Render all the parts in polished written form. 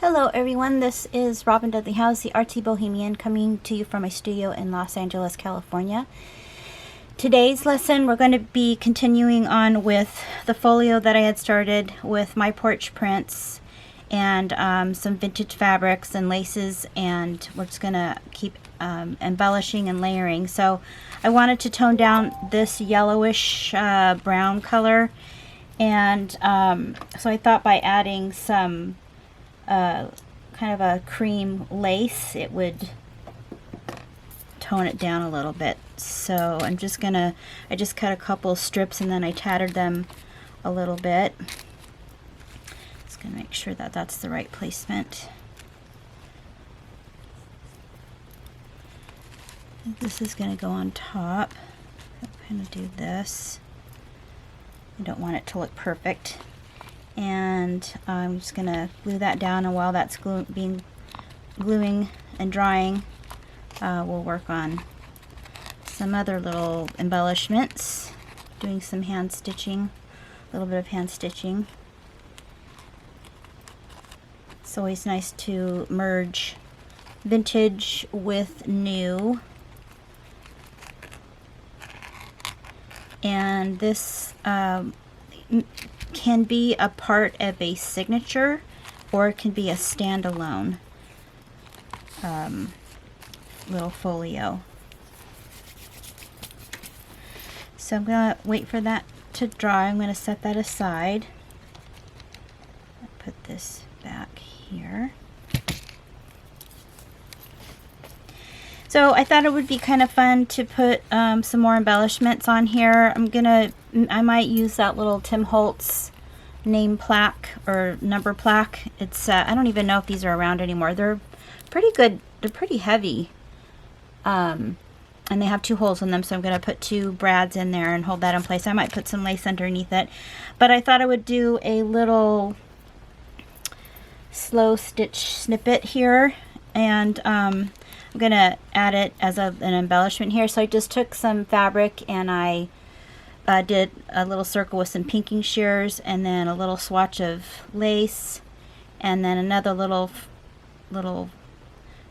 Hello everyone, this is Robin Dudley House, the Artsy Bohemian, coming to you from my studio in Los Angeles, California. Today's lesson, we're going to be continuing on with the folio that I had started with my porch prints and some vintage fabrics and laces, and we're just going to keep embellishing and layering. So I wanted to tone down this yellowish brown color, and so I thought by adding some kind of a cream lace, it would tone it down a little bit. So I just cut a couple strips and then I tattered them a little bit. Just gonna make sure that that's the right placement. This is gonna go on top. I'm gonna do this. I don't want it to look perfect. And I'm just going to glue that down, and while that's gluing and drying, we'll work on some other little embellishments, doing some hand stitching, a little bit of hand stitching. It's always nice to merge vintage with new. And this can be a part of a signature, or it can be a standalone little folio. So I'm going to wait for that to dry. I'm going to set that aside. I'll put this back here. So I thought it would be kind of fun to put some more embellishments on here. I might use that little Tim Holtz name plaque or number plaque. It's I don't even know if these are around anymore. They're pretty good. They're pretty heavy. And they have 2 holes in them, so I'm going to put 2 brads in there and hold that in place. I might put some lace underneath it. But I thought I would do a little slow stitch snippet here, and I'm going to add it as an embellishment here. So I just took some fabric and I did a little circle with some pinking shears, and then a little swatch of lace, and then another little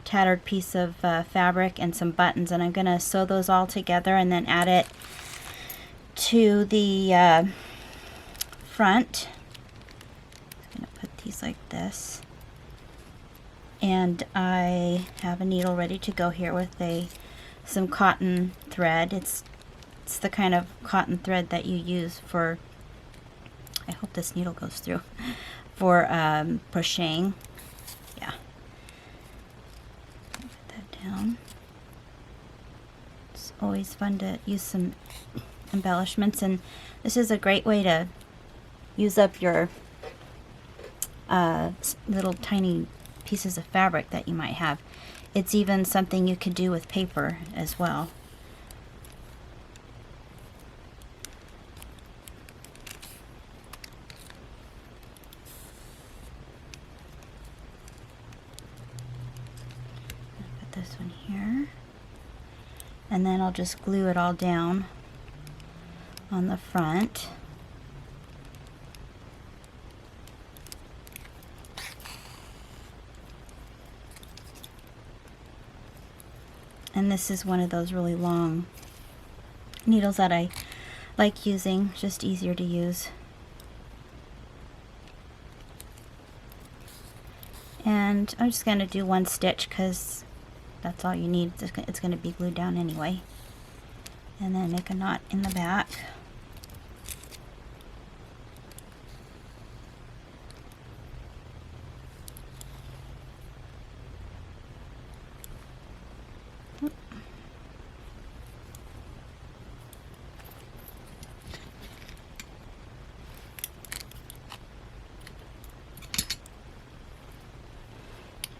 tattered piece of fabric and some buttons, and I'm going to sew those all together and then add it to the front. I'm going to put these like this, and I have a needle ready to go here with some cotton thread. It's the kind of cotton thread that you use for, I hope this needle goes through, for crocheting. Yeah. Put that down. It's always fun to use some embellishments, and this is a great way to use up your little tiny pieces of fabric that you might have. It's even something you could do with paper as well. This one here, and then I'll just glue it all down on the front. And this is one of those really long needles that I like using, just easier to use. And I'm just going to do 1 stitch because that's all you need. It's going to be glued down anyway. And then make a knot in the back.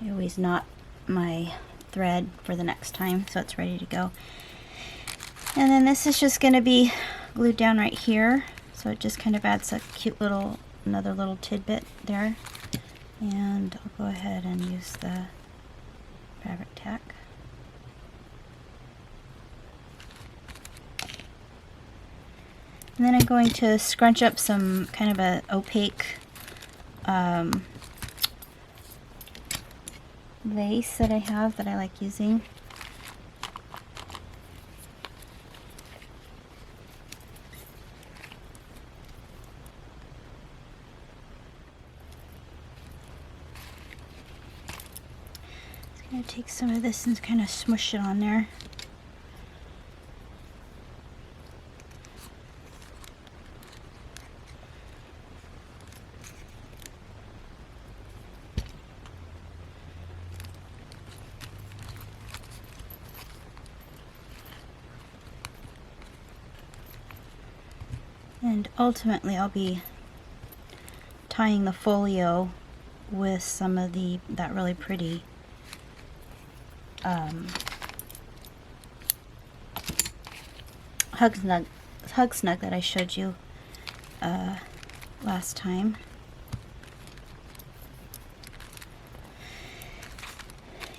I always knot my thread for the next time so it's ready to go. And then this is just going to be glued down right here, so it just kind of adds a cute little, another little tidbit there. And I'll go ahead and use the fabric tack. And then I'm going to scrunch up some kind of a opaque lace that I have that I like using. Just gonna take some of this and kind of smush it on there. And ultimately I'll be tying the folio with some of that really pretty hug snug that I showed you last time.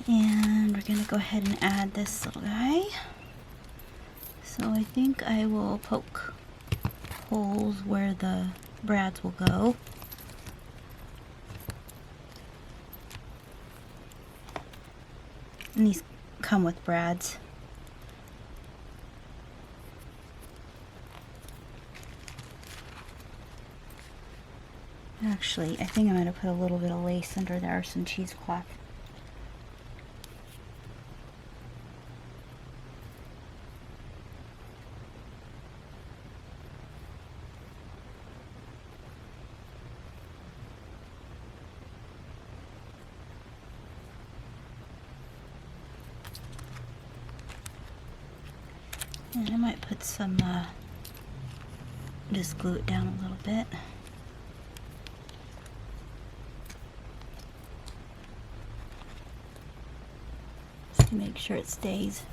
And we're going to go ahead and add this little guy. So I think I will poke holes where the brads will go. And these come with brads. Actually, I think I'm going to put a little bit of lace under there, some cheesecloth. And I might put some, just glue it down a little bit. Just to make sure it stays.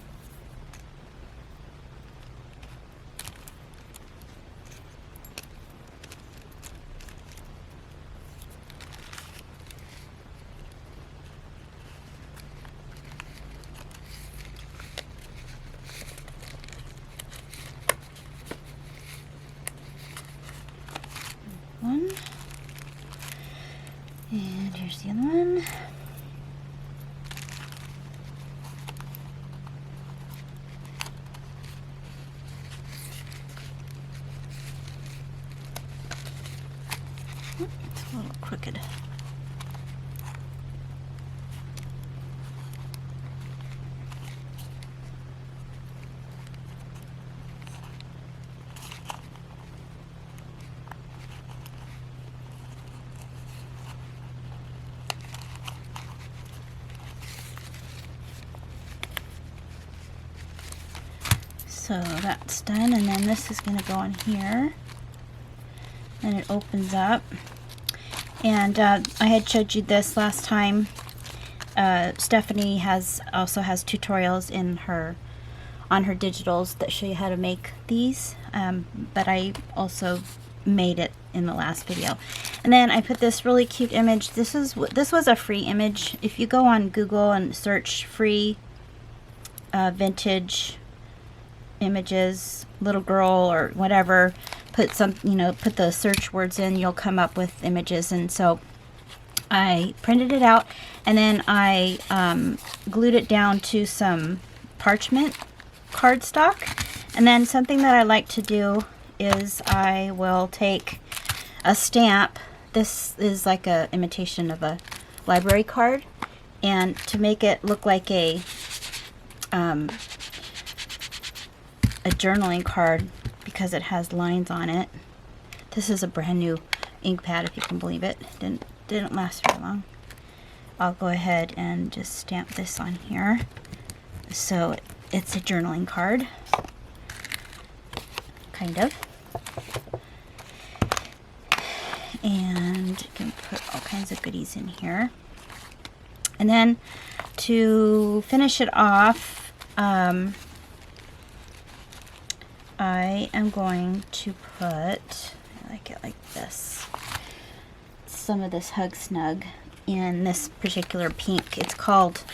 One, and here's the other one. It's a little crooked. So that's done, and then this is going to go on here, and it opens up. And I had showed you this last time. Stephanie also has tutorials in on her digitals that show you how to make these, but I also made it in the last video. And then I put this really cute image. This was a free image. If you go on Google and search free vintage images, little girl or whatever, put the search words in, you'll come up with images. And so I printed it out, and then I glued it down to some parchment cardstock. And then something that I like to do is I will take a stamp. This is like a imitation of a library card, and to make it look like a journaling card, because it has lines on it. This is a brand new ink pad, if you can believe it. Didn't last very long. I'll go ahead and just stamp this on here, so it's a journaling card, kind of. And you can put all kinds of goodies in here. And then to finish it off, I am going to put, I like it like this, some of this Hug Snug in this particular pink. It's called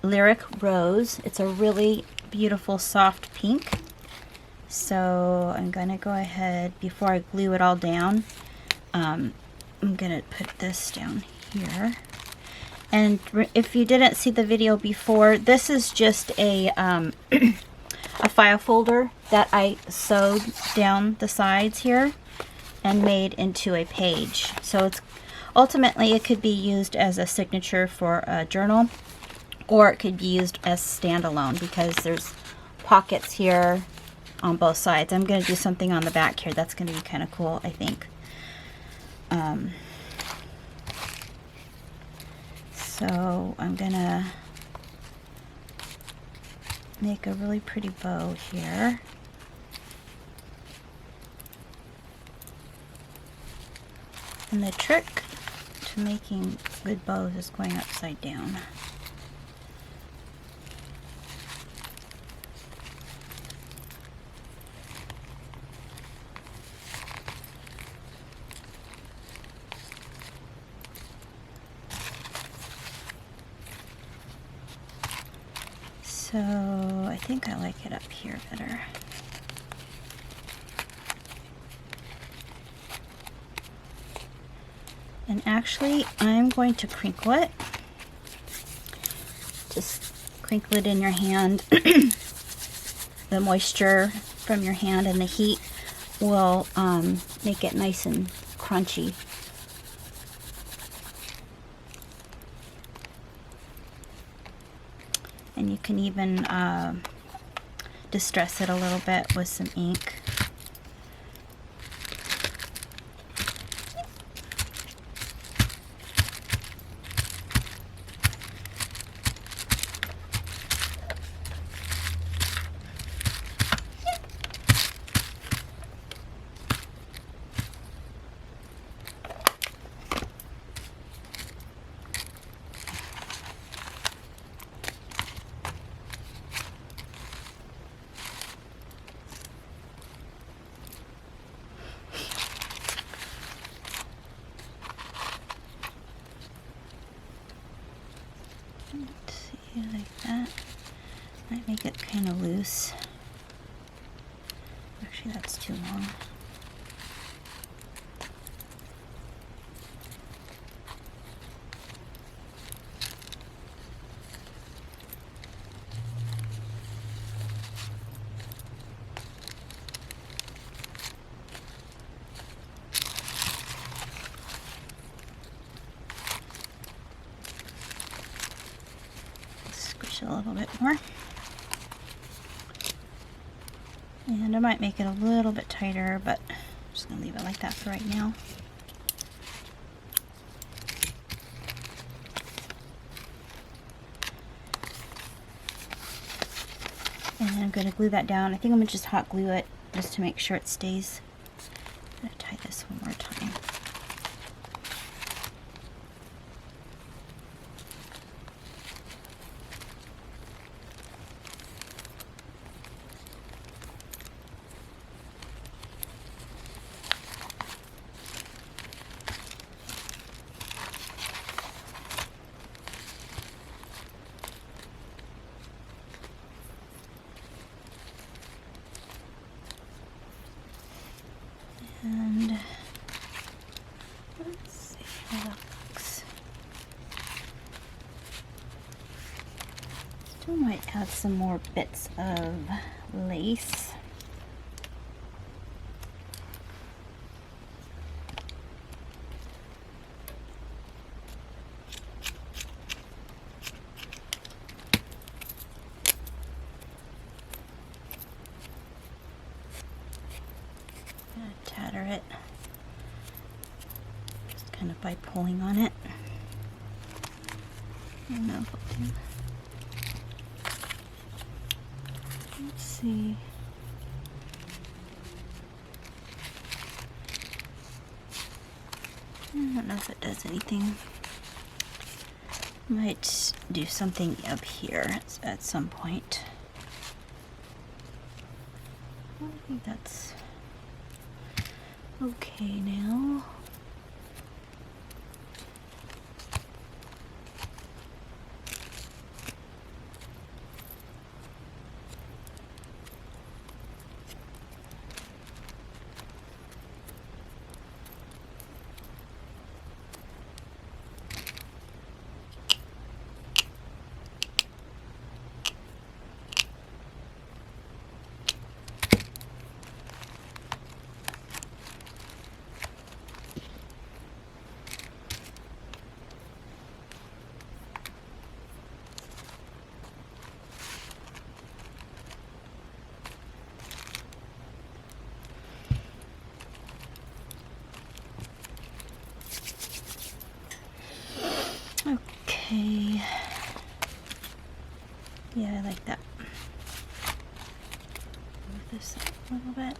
Lyric Rose. It's a really beautiful soft pink. So I'm going to go ahead, before I glue it all down, I'm going to put this down here. And if you didn't see the video before, this is just a file folder that I sewed down the sides here and made into a page. So it's ultimately, it could be used as a signature for a journal, or it could be used as standalone because there's pockets here on both sides. I'm going to do something on the back here that's going to be kind of cool, I think. So I'm going to make a really pretty bow here. And the trick to making good bows is going upside down. So I think I like it up here better. And actually, I'm going to crinkle it. Just crinkle it in your hand. The moisture from your hand and the heat will make it nice and crunchy. And you can even distress it a little bit with some ink. Let's see, like that. Might make it kind of loose. Actually, that's too long. Squish it a little bit more. And I might make it a little bit tighter, but I'm just going to leave it like that for right now. And then I'm going to glue that down. I think I'm going to just hot glue it just to make sure it stays. I'm going to tie this one more time. And let's see how that looks. Still might add some more bits of lace. Tatter it just kind of by pulling on it. Let's see. I don't know if it does anything. Might do something up here at some point. I think that's okay now. Okay. Yeah, I like that. Move this up a little bit.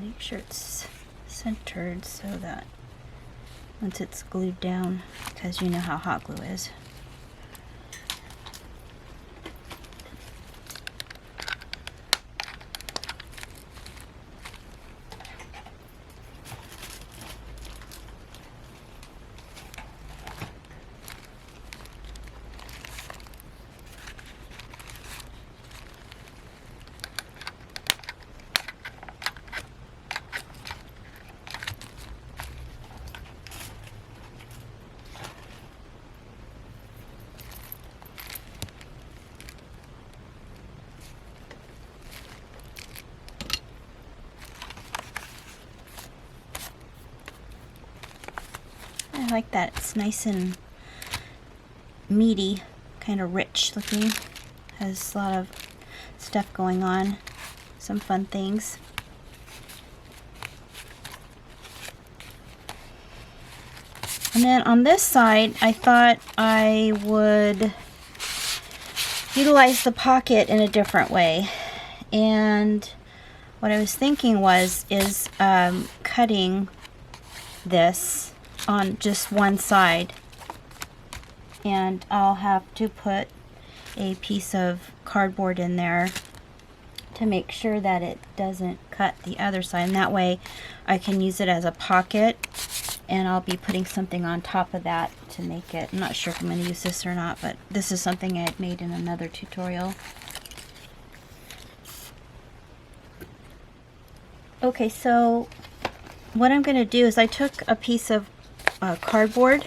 Make sure it's centered so that once it's glued down, because you know how hot glue is. I like that. It's nice and meaty, kind of rich looking. Has a lot of stuff going on. Some fun things. And then on this side, I thought I would utilize the pocket in a different way. And what I was thinking is cutting this on just one side, and I'll have to put a piece of cardboard in there to make sure that it doesn't cut the other side, and that way I can use it as a pocket, and I'll be putting something on top of that to make it. I'm not sure if I'm going to use this or not, but this is something I had made in another tutorial. Okay, so what I'm going to do is I took a piece of cardboard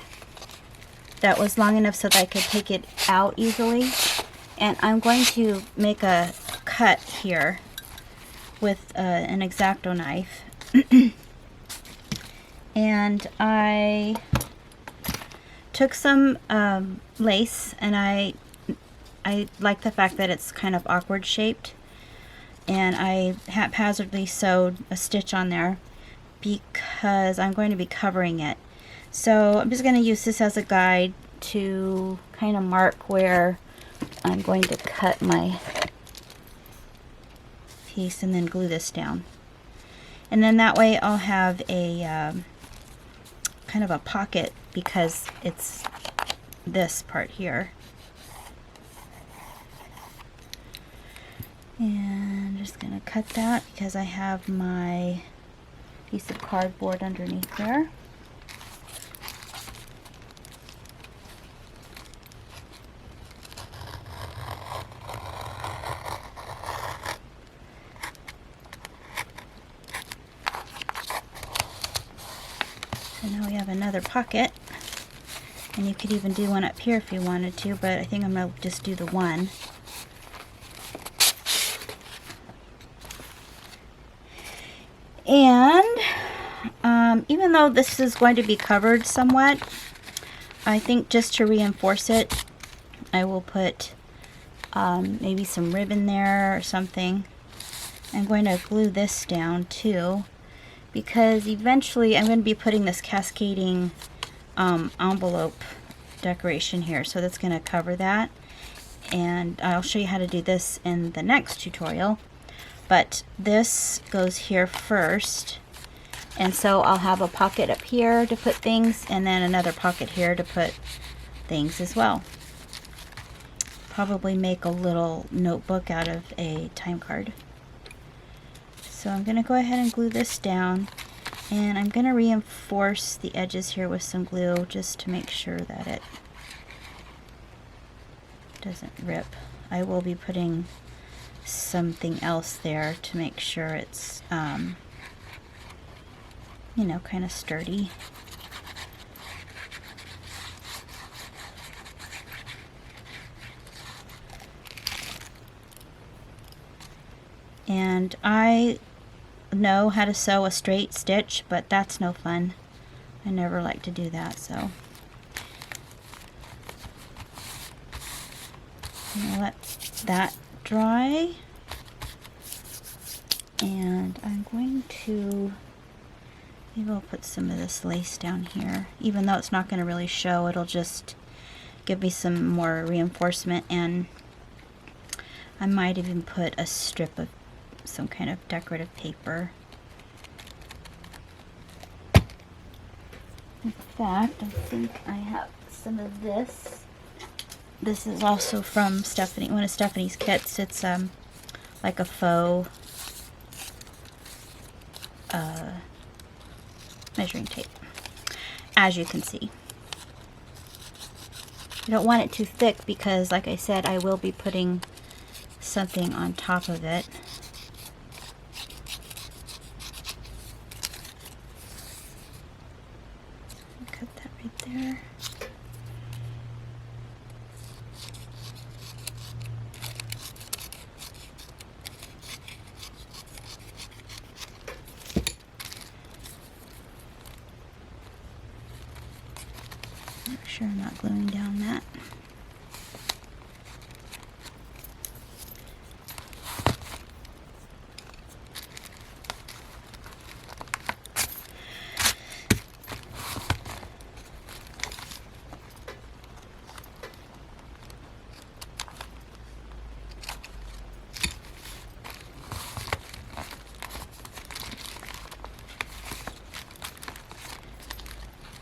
that was long enough so that I could take it out easily, and I'm going to make a cut here with an X-Acto knife. And I took some lace, and I like the fact that it's kind of awkward shaped, and I haphazardly sewed a stitch on there because I'm going to be covering it. So I'm just going to use this as a guide to kind of mark where I'm going to cut my piece and then glue this down. And then that way I'll have a kind of a pocket because it's this part here. And I'm just going to cut that because I have my piece of cardboard underneath there. So now we have another pocket, and you could even do one up here if you wanted to, but I think I'm going to just do the one. And even though this is going to be covered somewhat, I think just to reinforce it, I will put maybe some ribbon there or something. I'm going to glue this down too, because eventually I'm going to be putting this cascading envelope decoration here, so that's going to cover that, and I'll show you how to do this in the next tutorial. But this goes here first, and so I'll have a pocket up here to put things, and then another pocket here to put things as well. Probably make a little notebook out of a time card. So I'm going to go ahead and glue this down, and I'm going to reinforce the edges here with some glue just to make sure that it doesn't rip. I will be putting something else there to make sure it's you know, kind of sturdy. And I know how to sew a straight stitch, but that's no fun. I never like to do that, so I'm gonna let that dry. And I'm going to, maybe I'll put some of this lace down here. Even though it's not going to really show, it'll just give me some more reinforcement, and I might even put a strip of some kind of decorative paper. In fact, I think I have some of this. This is also from Stephanie, one of Stephanie's kits. It's like a faux measuring tape, as you can see. I don't want it too thick because, like I said, I will be putting something on top of it. Cut that right there. Make sure I'm not gluing down that.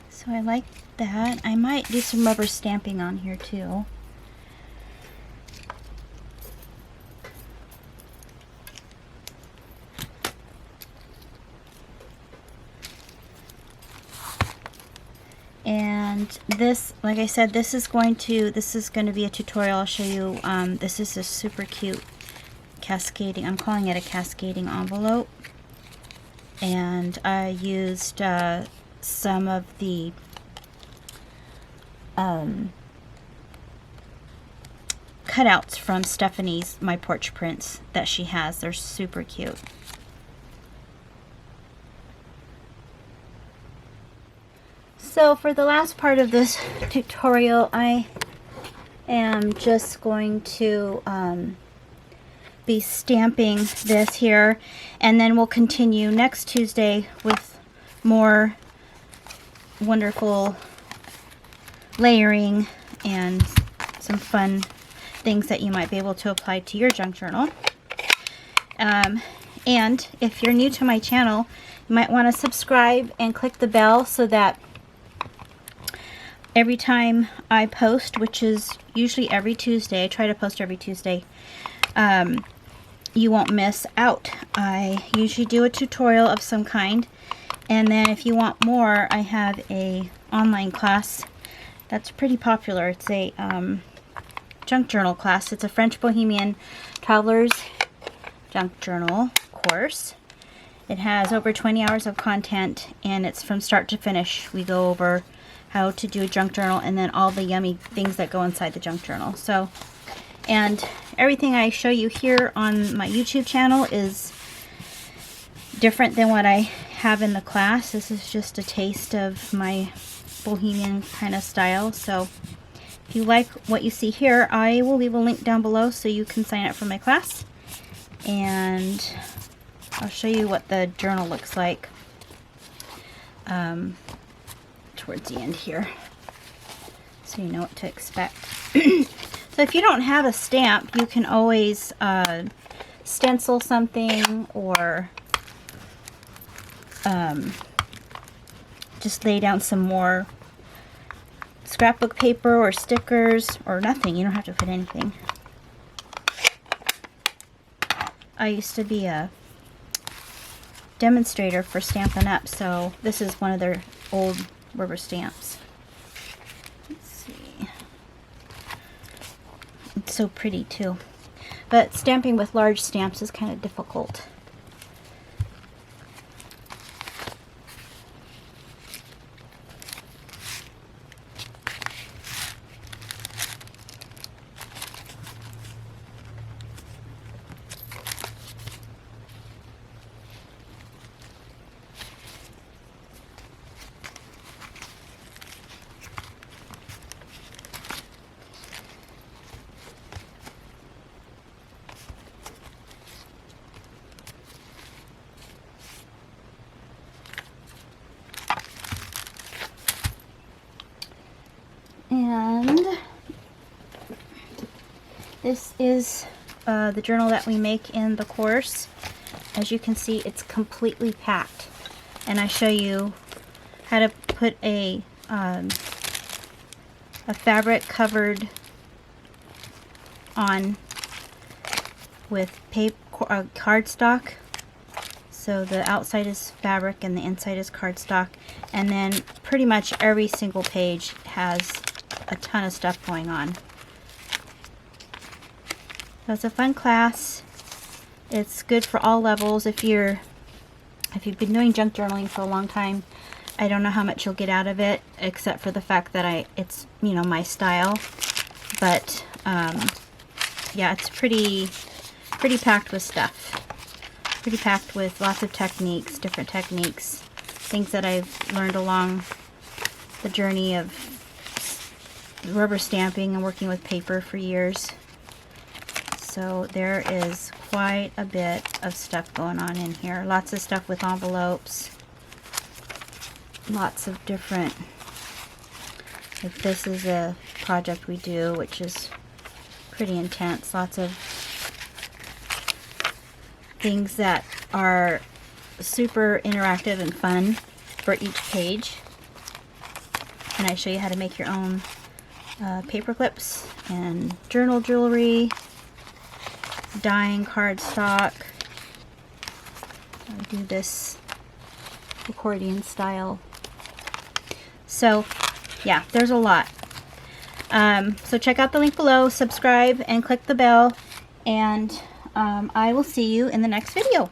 So I like that. I might do some rubber stamping on here too. And this, like I said, this is going to be a tutorial. I'll show you. This is a super cute cascading, I'm calling it a cascading envelope. And I used some of the cutouts from Stephanie's My Porch Prints that she has. They're super cute. So for the last part of this tutorial, I am just going to be stamping this here, and then we'll continue next Tuesday with more wonderful layering and some fun things that you might be able to apply to your junk journal. And if you're new to my channel, you might want to subscribe and click the bell so that every time I post, which is usually every Tuesday, I try to post every Tuesday, you won't miss out. I usually do a tutorial of some kind, and then if you want more, I have a online class that's pretty popular. It's a junk journal class. It's a French Bohemian Traveler's Junk Journal course. It has over 20 hours of content, and it's from start to finish. We go over how to do a junk journal and then all the yummy things that go inside the junk journal. So, and everything I show you here on my YouTube channel is different than what I have in the class. This is just a taste of my bohemian kind of style. So if you like what you see here, I will leave a link down below so you can sign up for my class, and I'll show you what the journal looks like towards the end here, so you know what to expect. So if you don't have a stamp, you can always stencil something, or just lay down some more scrapbook paper or stickers, or nothing. You don't have to put anything. I used to be a demonstrator for Stampin' Up, so this is one of their old rubber stamps. Let's see. It's so pretty too. But stamping with large stamps is kind of difficult. This is the journal that we make in the course. As you can see, it's completely packed. And I show you how to put a fabric covered on with cardstock. So the outside is fabric and the inside is cardstock. And then pretty much every single page has a ton of stuff going on. So it's a fun class. It's good for all levels. If you've been doing junk journaling for a long time, I don't know how much you'll get out of it, except for the fact that it's my style. But yeah, it's pretty packed with stuff. Pretty packed with lots of techniques, different techniques, things that I've learned along the journey of rubber stamping and working with paper for years. So there is quite a bit of stuff going on in here. Lots of stuff with envelopes. Lots of different, like this is a project we do, which is pretty intense. Lots of things that are super interactive and fun for each page. And I show you how to make your own paper clips and journal jewelry, dyeing cardstock. I do this accordion style. So yeah, there's a lot. So check out the link below, subscribe and click the bell, and I will see you in the next video.